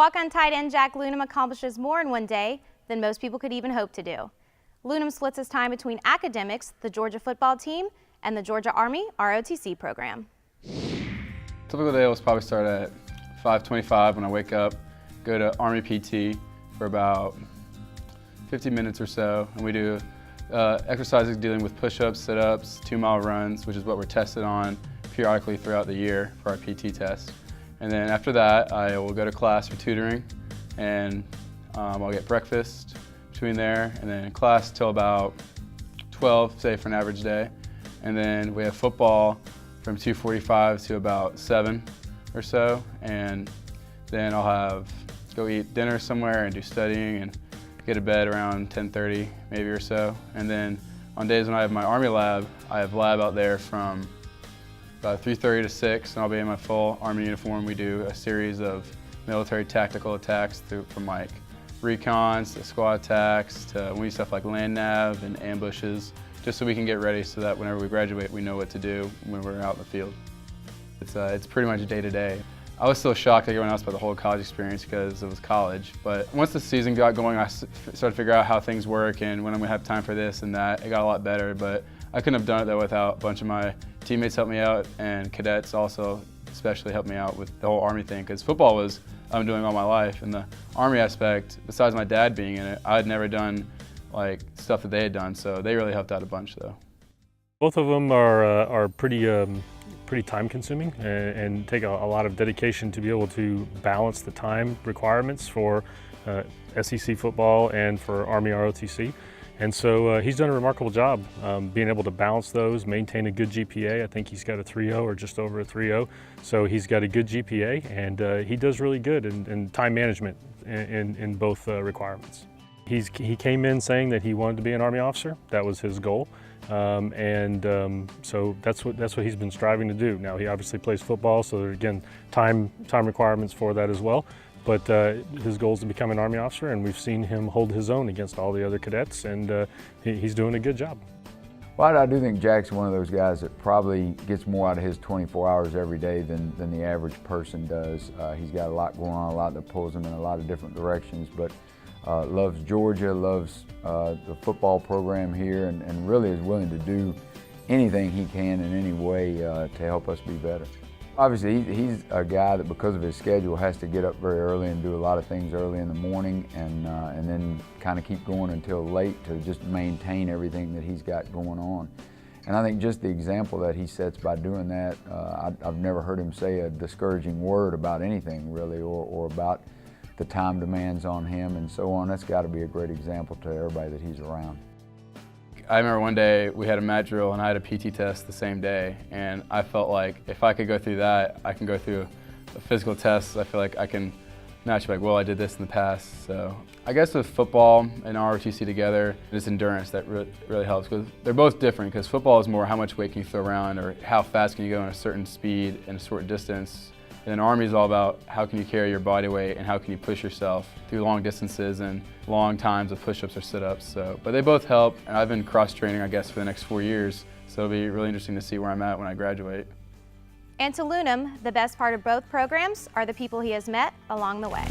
Walk-on tight end Jack Loonam accomplishes more in one day than most people could even hope to do. Loonam splits his time between academics, the Georgia football team, and the Georgia Army ROTC program. Typical day will probably start at 5:25 when I wake up, go to Army PT for about 50 minutes or so, and we do exercises dealing with push-ups, sit-ups, 2-mile runs, which is what we're tested on periodically throughout the year for our PT test. And then after that, I will go to class for tutoring, and I'll get breakfast between there, and then class till about 12, say for an average day. And then we have football from 2:45 to about 7 or so, and then I'll go eat dinner somewhere and do studying and get to bed around 10:30 maybe or so. And then on days when I have my Army lab, I have lab out there from about 3:30 to 6, and I'll be in my full Army uniform. We do a series of military tactical attacks from like recons to squad attacks to we do stuff like land nav and ambushes, just so we can get ready so that whenever we graduate we know what to do when we're out in the field. It's pretty much day to day. I was still shocked like everyone else by the whole college experience because it was college, but once the season got going I started to figure out how things work and when I'm going to have time for this and that. It got a lot better, but I couldn't have done it though without a bunch of my teammates helped me out, and cadets also especially helped me out with the whole Army thing, because football was I'm doing all my life, and the Army aspect, besides my dad being in it, I had never done like stuff that they had done, so they really helped out a bunch though. Both of them are pretty time consuming and take a lot of dedication to be able to balance the time requirements for SEC football and for Army ROTC. And so he's done a remarkable job being able to balance those, maintain a good GPA. I think he's got a 3.0 or just over a 3.0. So he's got a good GPA, and he does really good in time management in both requirements. He came in saying that he wanted to be an Army officer. That was his goal. So that's what he's been striving to do. Now he obviously plays football, so there are, again, time requirements for that as well. But his goal is to become an Army officer, and we've seen him hold his own against all the other cadets, and he's doing a good job. Well, I do think Jack's one of those guys that probably gets more out of his 24 hours every day than the average person does. He's got a lot going on, a lot that pulls him in a lot of different directions, but loves Georgia, loves the football program here, and really is willing to do anything he can in any way to help us be better. Obviously, he's a guy that, because of his schedule, has to get up very early and do a lot of things early in the morning, and then kind of keep going until late to just maintain everything that he's got going on. And I think just the example that he sets by doing that, I've never heard him say a discouraging word about anything really, or about the time demands on him and so on. That's got to be a great example to everybody that he's around. I remember one day we had a mat drill and I had a PT test the same day, and I felt like if I could go through that, I can go through a physical test. I feel like I can naturally be like, well, I did this in the past. So I guess with football and ROTC together, it's endurance that really helps, because they're both different, because football is more how much weight can you throw around or how fast can you go in a certain speed and a certain distance. And then Army is all about how can you carry your body weight and how can you push yourself through long distances and long times of push-ups or sit-ups. But they both help, and I've been cross-training, I guess, for the next 4 years, so it'll be really interesting to see where I'm at when I graduate. And to Loonam, the best part of both programs are the people he has met along the way.